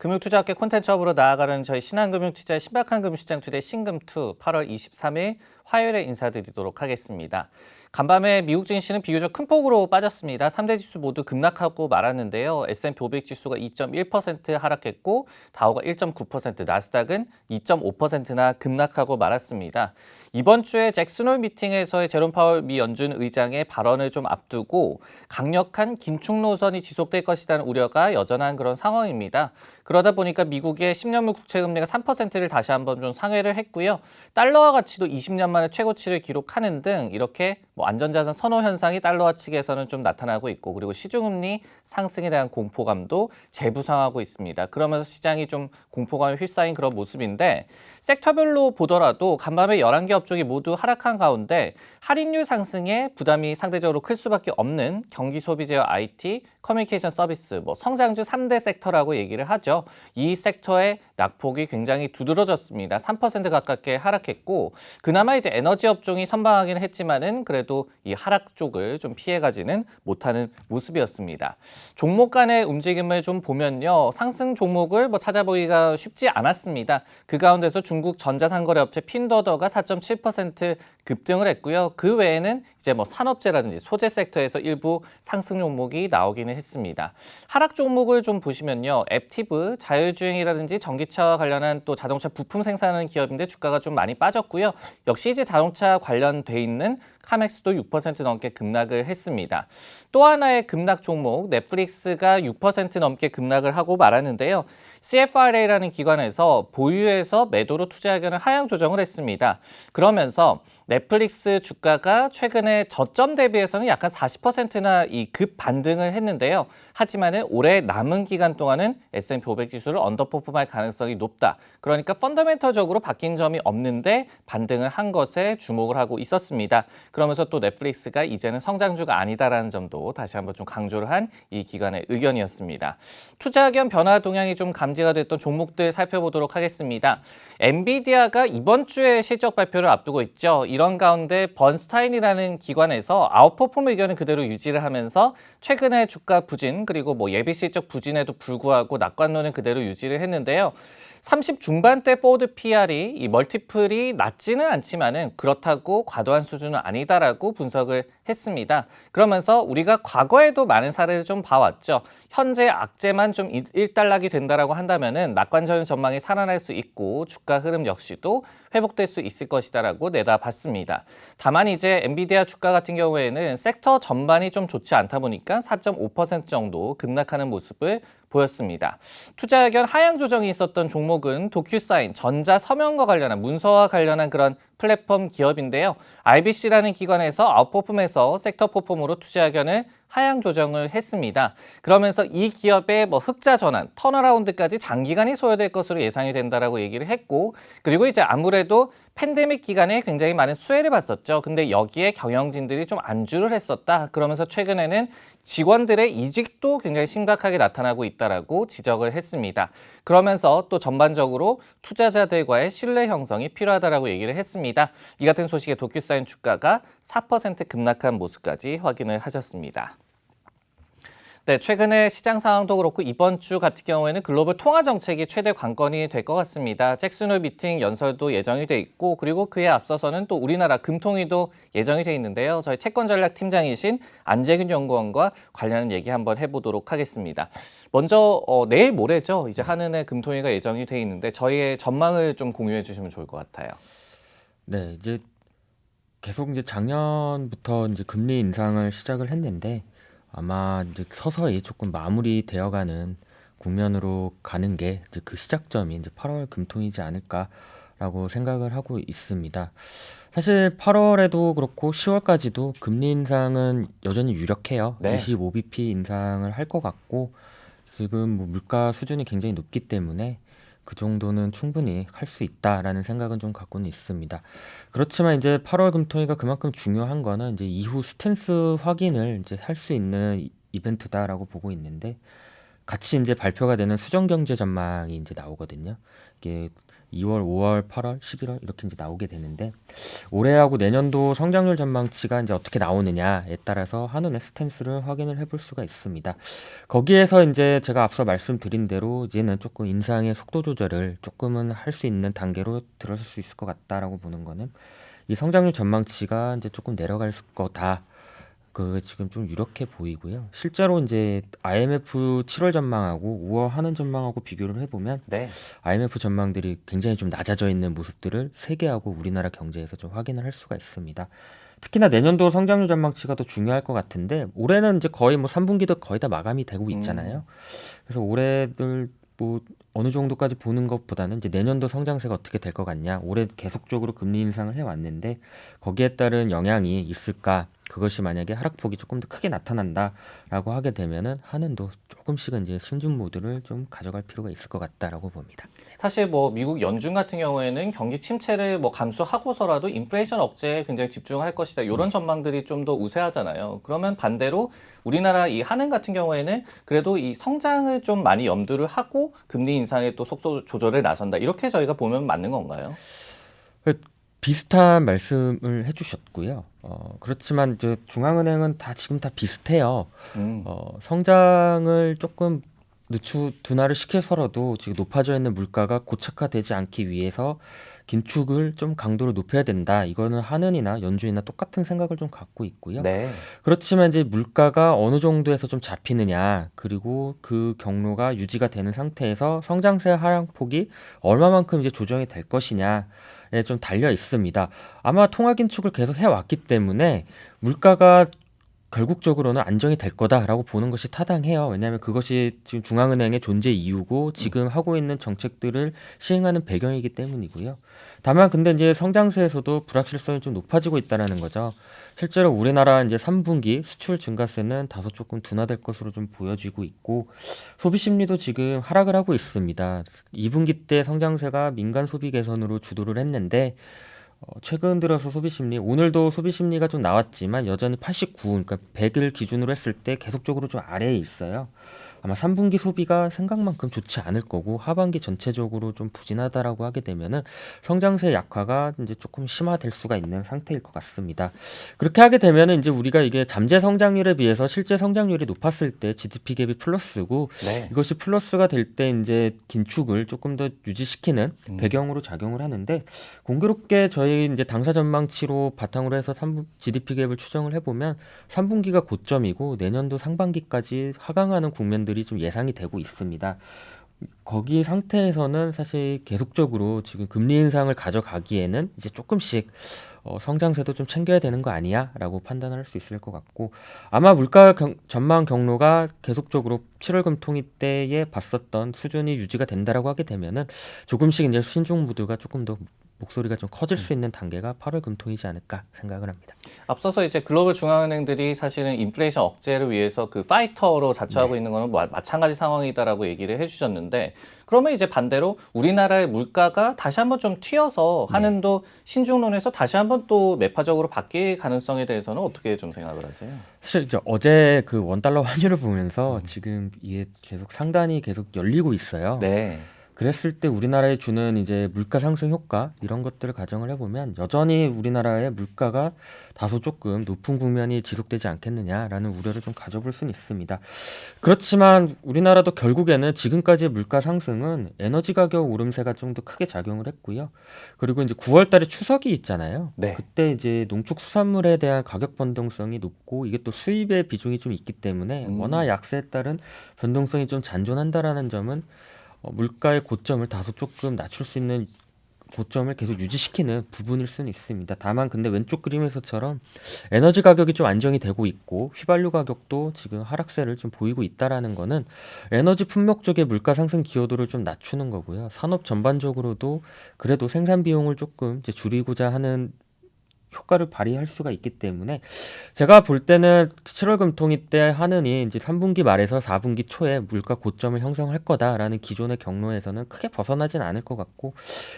금융투자업계 콘텐츠업으로 나아가는 저희 신한금융투자의 신박한 금융시장 투데이 신금투 8월 23일 화요일에 인사드리도록 하겠습니다. 간밤에 미국 증시는 비교적 큰 폭으로 빠졌습니다. 3대 지수 모두 급락하고 말았는데요. S&P 500 지수가 2.1% 하락했고 다우가 1.9%, 나스닥은 2.5%나 급락하고 말았습니다. 이번 주에 잭슨 홀 미팅에서의 제롬 파월 미 연준 의장의 발언을 좀 앞두고 강력한 긴축 노선이 지속될 것이라는 우려가 여전한 그런 상황입니다. 그러다 보니까 미국의 10년물 국채 금리가 3%를 다시 한번 좀 상회를 했고요. 달러화 가치도 20년 만에 최고치를 기록하는 등 이렇게 안전자산 선호 현상이 달러화 측에서는 좀 나타나고 있고, 그리고 시중금리 상승에 대한 공포감도 재부상하고 있습니다. 그러면서 시장이 좀 공포감에 휩싸인 그런 모습인데, 섹터별로 보더라도 간밤에 11개 업종이 모두 하락한 가운데 할인율 상승에 부담이 상대적으로 클 수밖에 없는 경기 소비재와 IT, 커뮤니케이션 서비스, 성장주 3대 섹터라고 얘기를 하죠. 이 섹터의 낙폭이 굉장히 두드러졌습니다. 3% 가깝게 하락했고, 그나마 이제 에너지 업종이 선방하기는 했지만은 그래도 이 하락 쪽을 좀 피해가지는 못하는 모습이었습니다. 종목 간의 움직임을 좀 보면요, 상승 종목을 찾아보기가 쉽지 않았습니다. 그 가운데서 중국 전자상거래업체 핀더더가 4.7% 급등을 했고요. 그 외에는 이제 산업재라든지 소재 섹터에서 일부 상승 종목이 나오기는 했습니다. 하락 종목을 좀 보시면요, 앱티브, 자율주행이라든지 전기차와 관련한 또 자동차 부품 생산하는 기업인데 주가가 좀 많이 빠졌고요. 역시 이제 자동차 관련돼 있는 카맥스도 6% 넘게 급락을 했습니다. 또 하나의 급락 종목, 넷플릭스가 6% 넘게 급락을 하고 말았는데요. CFRA라는 기관에서 보유해서 매도로 투자 의견을 하향 조정을 했습니다. 그러면서 넷플릭스 주가가 최근에 저점 대비해서는 약간 40%나 이 급 반등을 했는데요. 하지만은 올해 남은 기간 동안은 S&P 500 지수를 언더퍼폼할 가능성이 높다. 그러니까 펀더멘털적으로 바뀐 점이 없는데 반등을 한 것에 주목을 하고 있었습니다. 그러면서 또 넷플릭스가 이제는 성장주가 아니다라는 점도 다시 한번 좀 강조를 한 이 기관의 의견이었습니다. 투자 의견 변화 동향이 좀 감지가 됐던 종목들 살펴보도록 하겠습니다. 엔비디아가 이번 주에 실적 발표를 앞두고 있죠. 이런 가운데 번스타인이라는 기관에서 아웃퍼폼 의견을 그대로 유지를 하면서 최근에 주가 부진, 그리고 예비 실적 부진에도 불구하고 낙관론은 그대로 유지를 했는데요. 30 중반대 포워드 PR이 이 멀티플이 낮지는 않지만은 그렇다고 과도한 수준은 아니다라고 분석을 했습니다. 그러면서 우리가 과거에도 많은 사례를 좀 봐왔죠. 현재 악재만 좀 일단락이 된다라고 한다면은 낙관적인 전망이 살아날 수 있고 주가 흐름 역시도 회복될 수 있을 것이다라고 내다봤습니다. 다만 이제 엔비디아 주가 같은 경우에는 섹터 전반이 좀 좋지 않다 보니까 4.5% 정도 급락하는 모습을 보였습니다. 투자 의견 하향 조정이 있었던 종목은 도큐사인, 전자 서명과 관련한 문서와 관련한 그런 플랫폼 기업인데요. RBC라는 기관에서 아웃퍼폼에서 섹터 퍼폼으로 투자 의견을 하향 조정을 했습니다. 그러면서 이 기업의 흑자 전환, 턴어라운드까지 장기간이 소요될 것으로 예상이 된다라고 얘기를 했고, 그리고 이제 아무래도 팬데믹 기간에 굉장히 많은 수혜를 봤었죠. 근데 여기에 경영진들이 좀 안주를 했었다. 그러면서 최근에는 직원들의 이직도 굉장히 심각하게 나타나고 있다라고 지적을 했습니다. 그러면서 또 전반적으로 투자자들과의 신뢰 형성이 필요하다라고 얘기를 했습니다. 이 같은 소식에 도큐사인 주가가 4% 급락한 모습까지 확인을 하셨습니다. 네, 최근에 시장 상황도 그렇고 이번 주 같은 경우에는 글로벌 통화 정책이 최대 관건이 될 것 같습니다. 잭슨 홀 미팅 연설도 예정이 돼 있고, 그리고 그에 앞서서는 또 우리나라 금통위도 예정이 돼 있는데요. 저희 채권 전략 팀장이신 안재균 연구원과 관련한 얘기 한번 해보도록 하겠습니다. 먼저 내일 모레죠. 이제 한은의 금통위가 예정이 돼 있는데 저희의 전망을 좀 공유해 주시면 좋을 것 같아요. 네, 이제 계속 이제 작년부터 이제 금리 인상을 시작을 했는데 아마 이제 서서히 조금 마무리되어가는 국면으로 가는 게 이제 그 시작점이 이제 8월 금통이지 않을까라고 생각을 하고 있습니다. 사실 8월에도 그렇고 10월까지도 금리 인상은 여전히 유력해요. 네. 25bp 인상을 할 것 같고 지금 물가 수준이 굉장히 높기 때문에 그 정도는 충분히 할 수 있다라는 생각은 좀 갖고는 있습니다. 그렇지만 이제 8월 금토이가 그만큼 중요한 거는 이제 이후 스탠스 확인을 이제 할 수 있는 이벤트다라고 보고 있는데 같이 이제 발표가 되는 수정 경제 전망이 이제 나오거든요. 이게 2월, 5월, 8월, 11월 이렇게 이제 나오게 되는데 올해하고 내년도 성장률 전망치가 이제 어떻게 나오느냐에 따라서 한은의 스탠스를 확인을 해볼 수가 있습니다. 거기에서 이제 제가 앞서 말씀드린 대로 이제는 조금 인상의 속도 조절을 조금은 할 수 있는 단계로 들어설 수 있을 것 같다라고 보는 거는 이 성장률 전망치가 이제 조금 내려갈 거다. 그 지금 좀 유력해 보이고요. 실제로 이제 IMF 7월 전망하고 5월 한은 전망하고 비교를 해보면 네. IMF 전망들이 굉장히 좀 낮아져 있는 모습들을 세계하고 우리나라 경제에서 좀 확인을 할 수가 있습니다. 특히나 내년도 성장률 전망치가 더 중요할 것 같은데 올해는 이제 거의 뭐 3분기도 거의 다 마감이 되고 있잖아요. 그래서 올해들 뭐 어느 정도까지 보는 것보다는 이제 내년도 성장세가 어떻게 될 것 같냐. 올해 계속적으로 금리 인상을 해왔는데 거기에 따른 영향이 있을까. 그것이 만약에 하락폭이 조금 더 크게 나타난다라고 하게 되면은 한은도 조금씩은 이제 신중 모드를 좀 가져갈 필요가 있을 것 같다라고 봅니다. 사실 뭐 미국 연준 같은 경우에는 경기 침체를 뭐 감수하고서라도 인플레이션 억제에 굉장히 집중할 것이다. 이런 전망들이 좀 더 우세하잖아요. 그러면 반대로 우리나라 이 한은 같은 경우에는 그래도 이 성장을 좀 많이 염두를 하고 금리 인상에 또 속도 조절에 나선다. 이렇게 저희가 보면 맞는 건가요? 비슷한 말씀을 해주셨고요. 그렇지만 이제 중앙은행은 다 지금 다 비슷해요. 성장을 조금 둔화를 시켜서라도 지금 높아져 있는 물가가 고착화되지 않기 위해서 긴축을 좀 강도를 높여야 된다. 이거는 한은이나 연준이나 똑같은 생각을 좀 갖고 있고요. 네. 그렇지만 이제 물가가 어느 정도에서 좀 잡히느냐, 그리고 그 경로가 유지가 되는 상태에서 성장세 하락폭이 얼마만큼 이제 조정이 될 것이냐에 좀 달려 있습니다. 아마 통화 긴축을 계속 해왔기 때문에 물가가 결국적으로는 안정이 될 거다라고 보는 것이 타당해요. 왜냐하면 그것이 지금 중앙은행의 존재 이유고 지금 하고 있는 정책들을 시행하는 배경이기 때문이고요. 다만 근데 이제 성장세에서도 불확실성이 좀 높아지고 있다는 거죠. 실제로 우리나라 이제 3분기 수출 증가세는 다소 조금 둔화될 것으로 좀 보여지고 있고 소비 심리도 지금 하락을 하고 있습니다. 2분기 때 성장세가 민간 소비 개선으로 주도를 했는데 최근 들어서 소비 심리, 오늘도 소비 심리가 좀 나왔지만 여전히 89, 그러니까 100을 기준으로 했을 때 계속적으로 좀 아래에 있어요. 아마 3분기 소비가 생각만큼 좋지 않을 거고 하반기 전체적으로 좀 부진하다라고 하게 되면은 성장세 약화가 이제 조금 심화될 수가 있는 상태일 것 같습니다. 그렇게 하게 되면은 이제 우리가 이게 잠재 성장률에 비해서 실제 성장률이 높았을 때 GDP 갭이 플러스고 네. 이것이 플러스가 될 때 이제 긴축을 조금 더 유지시키는 배경으로 작용을 하는데 공교롭게 저희 이제 당사 전망치로 바탕으로 해서 GDP 갭을 추정을 해보면 3분기가 고점이고 내년도 상반기까지 하강하는 국면들이 좀 예상이 되고 있습니다. 거기 상태에서는 사실 계속적으로 지금 금리 인상을 가져가기에는 이제 조금씩 성장세도 좀 챙겨야 되는 거 아니야? 라고 판단할 수 있을 것 같고 아마 물가 전망 경로가 계속적으로 7월 금통위 때에 봤었던 수준이 유지가 된다라고 하게 되면은 조금씩 이제 신중 모드가 조금 더 목소리가 좀 커질 수 있는 단계가 8월 금통이지 않을까 생각을 합니다. 앞서서 이제 글로벌 중앙은행들이 사실은 인플레이션 억제를 위해서 그 파이터로 자처하고 있는 거는 마찬가지 상황이다라고 얘기를 해주셨는데 그러면 이제 반대로 우리나라의 물가가 다시 한번 좀 튀어서 한은도 신중론에서 다시 한번 또 매파적으로 바뀔 가능성에 대해서는 어떻게 좀 생각을 하세요? 사실 이제 어제 그 원달러 환율을 보면서 지금 이게 계속 상단이 계속 열리고 있어요. 네. 그랬을 때 우리나라에 주는 이제 물가 상승 효과 이런 것들을 가정을 해보면 여전히 우리나라의 물가가 다소 조금 높은 국면이 지속되지 않겠느냐라는 우려를 좀 가져볼 수는 있습니다. 그렇지만 우리나라도 결국에는 지금까지의 물가 상승은 에너지 가격 오름세가 좀 더 크게 작용을 했고요. 그리고 이제 9월 달에 추석이 있잖아요. 네. 그때 이제 농축수산물에 대한 가격 변동성이 높고 이게 또 수입의 비중이 좀 있기 때문에 원화 약세에 따른 변동성이 좀 잔존한다라는 점은 물가의 고점을 다소 조금 낮출 수 있는 고점을 계속 유지시키는 부분일 수는 있습니다. 다만 근데 왼쪽 그림에서처럼 에너지 가격이 좀 안정이 되고 있고 휘발유 가격도 지금 하락세를 좀 보이고 있다라는 거는 에너지 품목 쪽의 물가 상승 기여도를 좀 낮추는 거고요. 산업 전반적으로도 그래도 생산 비용을 조금 이제 줄이고자 하는 효과를 발휘할 수가 있기 때문에 제가 볼 때는 7월 금통위 때 한은이 이제 3분기 말에서 4분기 초에 물가 고점을 형성할 거다라는 기존의 경로에서는 크게 벗어나진 않을 것 같고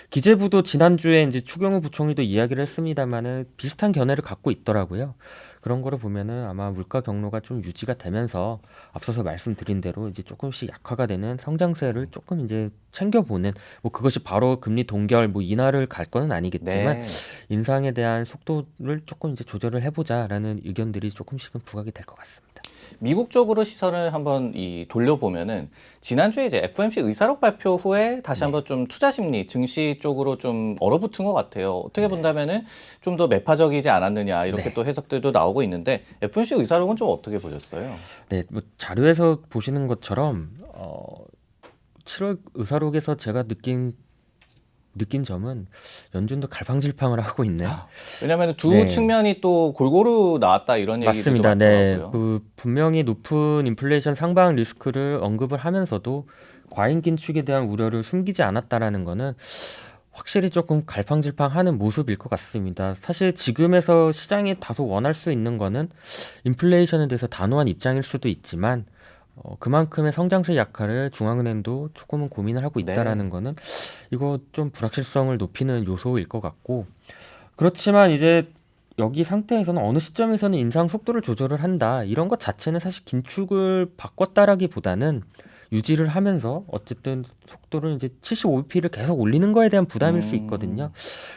기재부도 지난주에 이제 추경호 부총리도 이야기를 했습니다만은 비슷한 견해를 갖고 있더라고요. 그런 거를 보면은 아마 물가 경로가 좀 유지가 되면서 앞서서 말씀드린 대로 이제 조금씩 약화가 되는 성장세를 조금 이제 챙겨보는 뭐 그것이 바로 금리 동결 뭐 인하를 갈 거는 아니겠지만 네. 인상에 대한 속도를 조금 이제 조절을 해보자라는 의견들이 조금씩은 부각이 될 것 같습니다. 미국 쪽으로 시선을 한번 돌려보면은 지난주에 이제 FOMC 의사록 발표 후에 다시 한번 좀 투자 심리, 증시 쪽으로 좀 얼어붙은 것 같아요. 어떻게 본다면은 좀 더 매파적이지 않았느냐 이렇게 네. 또 해석들도 나오고 있는데 FOMC 의사록은 좀 어떻게 보셨어요? 네, 뭐 자료에서 보시는 것처럼 7월 의사록에서 제가 느낀 점은 연준도 갈팡질팡을 하고 있는. 왜냐하면 두 네. 측면이 또 골고루 나왔다 이런 얘기들도 맞습니다. 네, 많더라고요. 그 분명히 높은 인플레이션 상방 리스크를 언급을 하면서도 과잉 긴축에 대한 우려를 숨기지 않았다라는 거는 확실히 조금 갈팡질팡하는 모습일 것 같습니다. 사실 지금에서 시장이 다소 원할 수 있는 거는 인플레이션에 대해서 단호한 입장일 수도 있지만 그만큼의 성장세 약화를 중앙은행도 조금은 고민을 하고 있다라는 네. 거는 이거 좀 불확실성을 높이는 요소일 것 같고, 그렇지만 이제 여기 상태에서는 어느 시점에서는 인상 속도를 조절을 한다 이런 것 자체는 사실 긴축을 바꿨다라기보다는 유지를 하면서 어쨌든 속도를 이제 75bp를 계속 올리는 거에 대한 부담일 수 있거든요.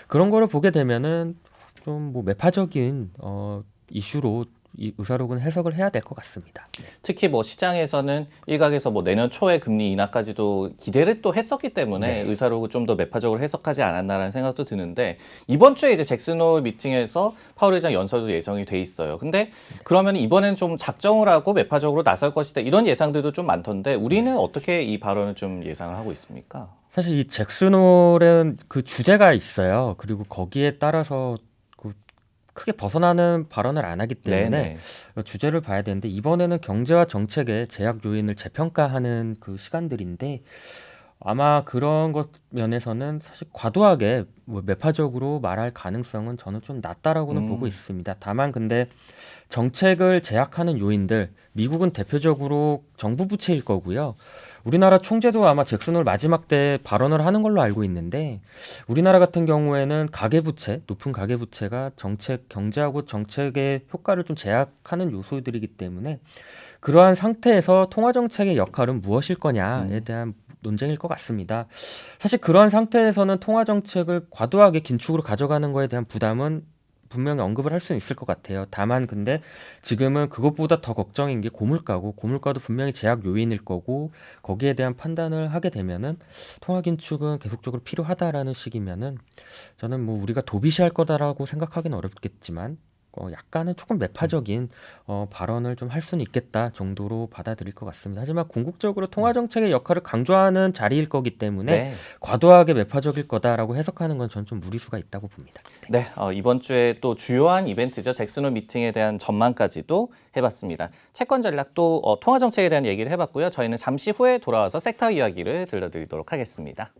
그런 거를 보게 되면은 좀 뭐 매파적인 이슈로 이 의사록은 해석을 해야 될 것 같습니다. 특히 뭐 시장에서는 일각에서 뭐 내년 초에 금리 인하까지도 기대를 또 했었기 때문에 의사록을 좀 더 매파적으로 해석하지 않았나라는 생각도 드는데, 이번 주에 이제 잭슨 홀 미팅에서 파월 의장 연설도 예정이 돼 있어요. 근데 그러면 이번엔 좀 작정을 하고 매파적으로 나설 것이다 이런 예상들도 좀 많던데 우리는 어떻게 이 발언을 좀 예상을 하고 있습니까? 사실 이 잭슨홀은 그 주제가 있어요. 그리고 거기에 따라서 그 크게 벗어나는 발언을 안 하기 때문에 네네. 주제를 봐야 되는데, 이번에는 경제와 정책의 제약 요인을 재평가하는 그 시간들인데 아마 그런 것 면에서는 사실 과도하게 뭐 매파적으로 말할 가능성은 저는 좀 낮다라고는 보고 있습니다. 다만 근데 정책을 제약하는 요인들, 미국은 대표적으로 정부 부채일 거고요. 우리나라 총재도 아마 잭슨홀 마지막 때 발언을 하는 걸로 알고 있는데, 우리나라 같은 경우에는 가계부채, 높은 가계부채가 정책, 경제하고 정책의 효과를 좀 제약하는 요소들이기 때문에 그러한 상태에서 통화정책의 역할은 무엇일 거냐에 대한 논쟁일 것 같습니다. 사실 그러한 상태에서는 통화정책을 과도하게 긴축으로 가져가는 거에 대한 부담은 분명히 언급을 할 수는 있을 것 같아요. 다만 근데 지금은 그것보다 더 걱정인 게 고물가고, 고물가도 분명히 제약 요인일 거고, 거기에 대한 판단을 하게 되면은 통화 긴축은 계속적으로 필요하다라는 식이면은 저는 뭐 우리가 도비시할 거다라고 생각하기는 어렵겠지만 약간은 조금 매파적인 발언을 좀 할 수는 있겠다 정도로 받아들일 것 같습니다. 하지만 궁극적으로 통화 정책의 역할을 강조하는 자리일 거기 때문에 네. 과도하게 매파적일 거다라고 해석하는 건 저는 좀 무리수가 있다고 봅니다. 네, 이번 주에 또 주요한 이벤트죠. 잭슨 홀 미팅에 대한 전망까지도 해봤습니다. 채권 전략도 통화 정책에 대한 얘기를 해봤고요. 저희는 잠시 후에 돌아와서 섹터 이야기를 들려드리도록 하겠습니다.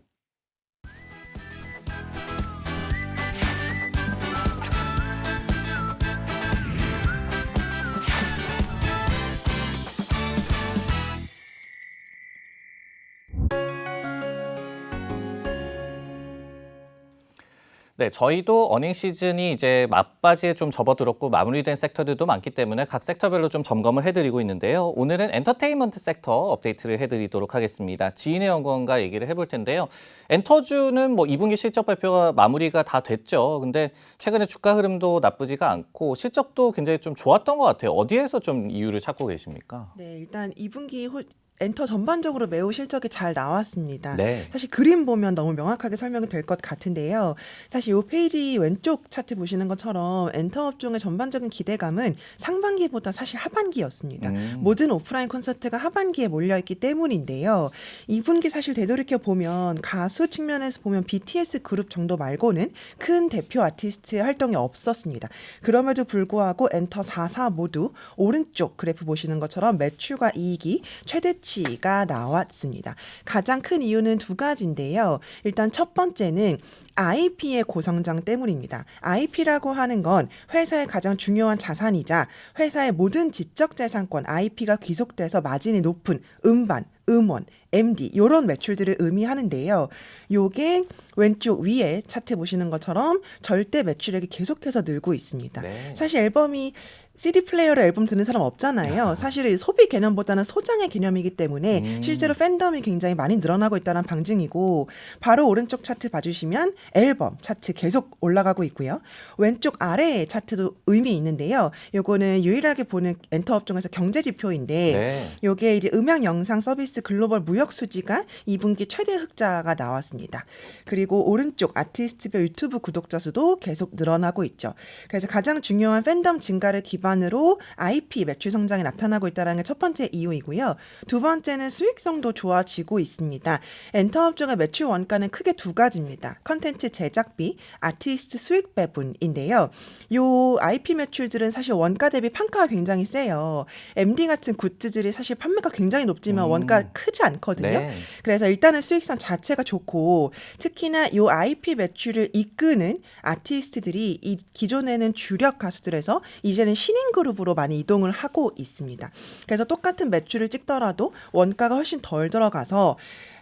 네, 저희도 어닝 시즌이 이제 막바지에 좀 접어들었고 마무리된 섹터들도 많기 때문에 각 섹터별로 좀 점검을 해드리고 있는데요. 오늘은 엔터테인먼트 섹터 업데이트를 해드리도록 하겠습니다. 지인의 연구원과 얘기를 해볼 텐데요. 엔터주는 뭐 2분기 실적 발표가 마무리가 다 됐죠. 근데 최근에 주가 흐름도 나쁘지가 않고 실적도 굉장히 좀 좋았던 것 같아요. 어디에서 좀 이유를 찾고 계십니까? 네, 일단 2분기 엔터 전반적으로 매우 실적이 잘 나왔습니다. 네. 사실 그림 보면 너무 명확하게 설명이 될 것 같은데요. 사실 이 페이지 왼쪽 차트 보시는 것처럼 엔터 업종의 전반적인 기대감은 상반기보다 사실 하반기였습니다. 모든 오프라인 콘서트가 하반기에 몰려있기 때문인데요. 2분기 사실 되돌이켜 보면 가수 측면에서 보면 BTS 그룹 정도 말고는 큰 대표 아티스트의 활동이 없었습니다. 그럼에도 불구하고 엔터 4사 모두 오른쪽 그래프 보시는 것처럼 매출과 이익이 최대치가 나왔습니다. 가장 큰 이유는 두 가지인데요. 일단 첫 번째는 IP의 고성장 때문입니다. IP라고 하는 건 회사의 가장 중요한 자산이자 회사의 모든 지적재산권 IP가 귀속돼서 마진이 높은 음반, 음원, MD 이런 매출들을 의미하는데요. 요게 왼쪽 위에 차트 보시는 것처럼 절대 매출액이 계속해서 늘고 있습니다. 네. 사실 앨범이 CD 플레이어로 앨범 듣는 사람 없잖아요. 사실 소비 개념보다는 소장의 개념이기 때문에 실제로 팬덤이 굉장히 많이 늘어나고 있다는 방증이고 바로 오른쪽 차트 봐주시면 앨범 차트 계속 올라가고 있고요. 왼쪽 아래의 차트도 의미 있는데요. 요거는 유일하게 보는 엔터 업종에서 경제 지표인데 네. 요게 이제 음향 영상 서비스 글로벌 무역 수지가 2분기 최대 흑자가 나왔습니다. 그리고 오른쪽 아티스트별 유튜브 구독자 수도 계속 늘어나고 있죠. 그래서 가장 중요한 팬덤 증가를 기반으로 IP 매출 성장이 나타나고 있다는 게 첫 번째 이유이고요. 두 번째는 수익성도 좋아지고 있습니다. 엔터 업종의 매출 원가는 크게 두 가지입니다. 컨텐츠 제작비, 아티스트 수익 배분인데요. 요 IP 매출들은 사실 원가 대비 판가가 굉장히 세요. MD 같은 굿즈들이 사실 판매가 굉장히 높지만 원가 크지 않거든요. 네. 그래서 일단은 수익성 자체가 좋고 특히나 요 IP 매출을 이끄는 아티스트들이 이 기존에는 주력 가수들에서 이제는 신인 그룹으로 많이 이동을 하고 있습니다. 그래서 똑같은 매출을 찍더라도 원가가 훨씬 덜 들어가서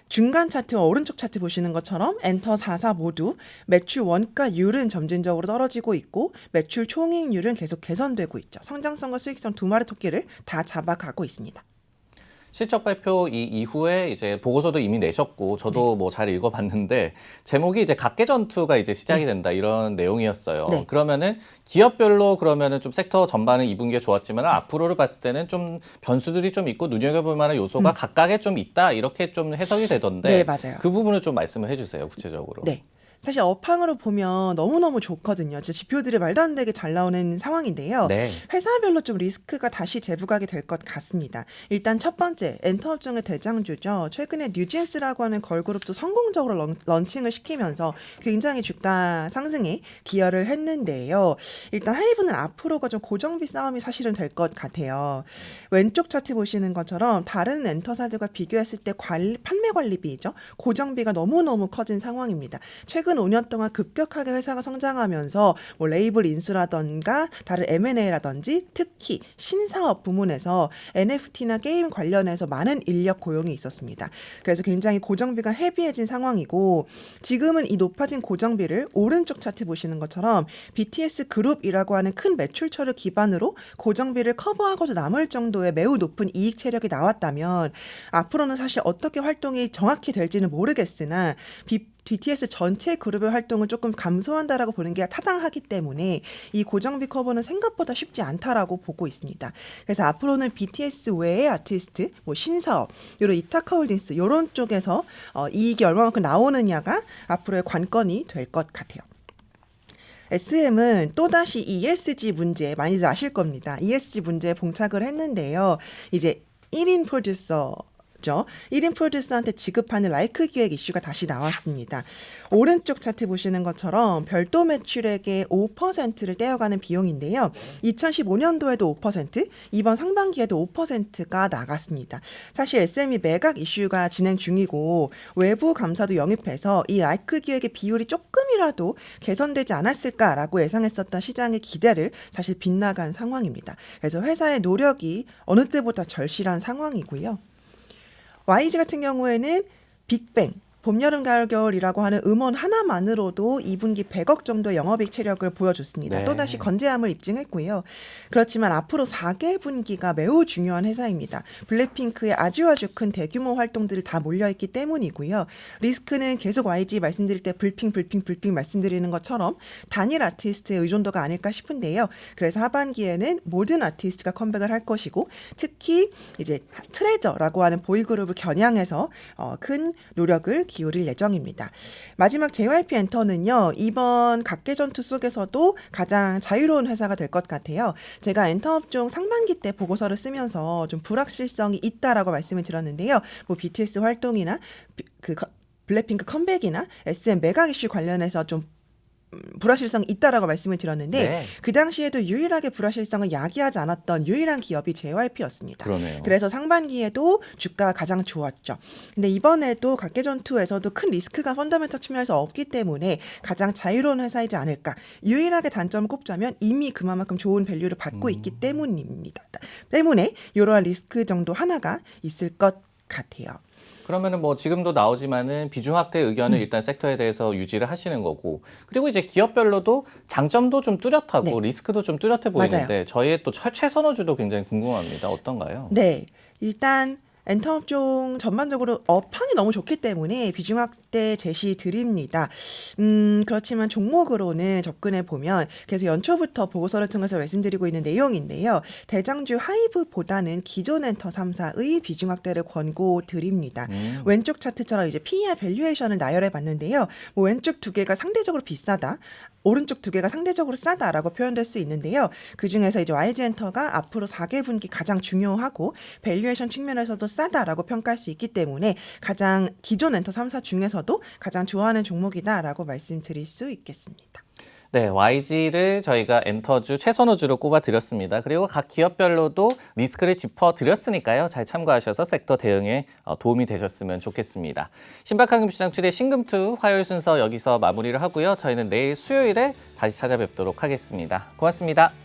중간 차트와 오른쪽 차트 보시는 것처럼 엔터 4사 모두 매출 원가율은 점진적으로 떨어지고 있고 매출 총이익률은 계속 개선되고 있죠. 성장성과 수익성 두 마리 토끼를 다 잡아가고 있습니다. 실적 발표 이후에 이제 보고서도 이미 내셨고 저도 뭐 잘 읽어봤는데 제목이 이제 각계 전투가 이제 시작이 된다 이런 내용이었어요. 네. 그러면은 기업별로 그러면은 좀 섹터 전반은 2분기에 좋았지만 앞으로를 봤을 때는 좀 변수들이 좀 있고 눈여겨볼 만한 요소가 각각에 좀 있다 이렇게 좀 해석이 되던데 네, 맞아요. 그 부분을 좀 말씀을 해주세요 구체적으로. 네. 사실 업황으로 보면 너무너무 좋거든요. 진짜 지표들이 말도 안 되게 잘 나오는 상황인데요. 네. 회사별로 좀 리스크가 다시 재부각이 될 것 같습니다. 일단 첫 번째, 엔터 업종의 대장주죠. 최근에 뉴진스라고 하는 걸그룹도 성공적으로 런칭을 시키면서 굉장히 주가 상승에 기여를 했는데요. 일단 하이브는 앞으로가 좀 고정비 싸움이 사실은 될 것 같아요. 왼쪽 차트 보시는 것처럼 다른 엔터사들과 비교했을 때 판매 관리비죠. 고정비가 너무너무 커진 상황입니다. 최근 5년 동안 급격하게 회사가 성장하면서 뭐 레이블 인수라던가 다른 M&A라든지 특히 신사업 부문에서 NFT나 게임 관련해서 많은 인력 고용이 있었습니다. 그래서 굉장히 고정비가 헤비해진 상황이고 지금은 이 높아진 고정비를 오른쪽 차트 보시는 것처럼 BTS 그룹이라고 하는 큰 매출처를 기반으로 고정비를 커버하고도 남을 정도의 매우 높은 이익 체력이 나왔다면 앞으로는 사실 어떻게 활동이 정확히 될지는 모르겠으나 BTS 전체 그룹의 활동을 조금 감소한다라고 보는 게 타당하기 때문에 이 고정비 커버는 생각보다 쉽지 않다라고 보고 있습니다. 그래서 앞으로는 BTS 외의 아티스트, 뭐 신사업, 이런 이타카홀딩스 이런 쪽에서 이익이 얼마만큼 나오느냐가 앞으로의 관건이 될 것 같아요. SM은 또다시 ESG 문제 많이들 아실 겁니다. ESG 문제에 봉착을 했는데요. 이제 1인 프로듀서 1인 프로듀서한테 지급하는 라이크 기획 이슈가 다시 나왔습니다. 오른쪽 차트 보시는 것처럼 별도 매출액의 5%를 떼어가는 비용인데요. 2015년도에도 5%, 이번 상반기에도 5%가 나갔습니다. 사실 SM이 매각 이슈가 진행 중이고 외부 감사도 영입해서 이 라이크 기획의 비율이 조금이라도 개선되지 않았을까라고 예상했었던 시장의 기대를 사실 빗나간 상황입니다. 그래서 회사의 노력이 어느 때보다 절실한 상황이고요. YG 같은 경우에는 빅뱅, 봄, 여름, 가을, 겨울이라고 하는 음원 하나만으로도 2분기 100억 정도의 영업이익 체력을 보여줬습니다. 네. 또다시 건재함을 입증했고요. 그렇지만 앞으로 4개 분기가 매우 중요한 회사입니다. 블랙핑크의 아주 큰 대규모 활동들이 다 몰려있기 때문이고요. 리스크는 계속 YG 말씀드릴 때 불핑 말씀드리는 것처럼 단일 아티스트의 의존도가 아닐까 싶은데요. 그래서 하반기에는 모든 아티스트가 컴백을 할 것이고 특히 이제 트레저라고 하는 보이그룹을 겨냥해서 큰 노력을 기울일 예정입니다. 마지막 JYP 엔터는요. 이번 각계 전투 속에서도 가장 자유로운 회사가 될 것 같아요. 제가 엔터 업종 상반기 때 보고서를 쓰면서 좀 불확실성이 있다라고 말씀을 드렸는데요. 뭐 BTS 활동이나 블랙핑크 컴백이나 SM 매각 이슈 관련해서 좀 불확실성이 있다라고 말씀을 드렸는데 네. 그 당시에도 유일하게 불확실성을 야기하지 않았던 유일한 기업이 JYP였습니다. 그러네요. 그래서 상반기에도 주가가 가장 좋았죠. 근데 이번에도 각계전투에서도 큰 리스크가 펀더멘털 측면에서 없기 때문에 가장 자유로운 회사이지 않을까. 유일하게 단점을 꼽자면 이미 그만큼 좋은 밸류를 받고 있기 때문입니다. 때문에 이러한 리스크 정도 하나가 있을 것 같아요. 그러면은 뭐 지금도 나오지만은 비중 확대 의견을 일단 섹터에 대해서 유지를 하시는 거고, 그리고 이제 기업별로도 장점도 좀 뚜렷하고 네. 리스크도 좀 뚜렷해 보이는데 저희의 또 최선호주도 굉장히 궁금합니다. 어떤가요? 네, 일단 엔터업종 전반적으로 업황이 너무 좋기 때문에 비중 확대 제시 드립니다. 그렇지만 종목으로는 접근해 보면 그래서 연초부터 보고서를 통해서 말씀드리고 있는 내용인데요. 대장주 하이브보다는 기존 엔터 3사의 비중 확대를 권고 드립니다. 왼쪽 차트처럼 이제 PER 밸류에이션을 나열해 봤는데요. 뭐 왼쪽 두 개가 상대적으로 비싸다. 오른쪽 두 개가 상대적으로 싸다라고 표현될 수 있는데요. 그중에서 이제 YG엔터가 앞으로 4개 분기 가장 중요하고 밸류에이션 측면에서도 싸다라고 평가할 수 있기 때문에 가장 기존 엔터 3사 중에서도 가장 좋아하는 종목이다라고 말씀드릴 수 있겠습니다. 네, YG를 저희가 엔터주 최선호주로 꼽아드렸습니다. 그리고 각 기업별로도 리스크를 짚어드렸으니까요. 잘 참고하셔서 섹터 대응에 도움이 되셨으면 좋겠습니다. 신박한 금시장 최대 신금2 화요일 순서 여기서 마무리를 하고요. 저희는 내일 수요일에 다시 찾아뵙도록 하겠습니다. 고맙습니다.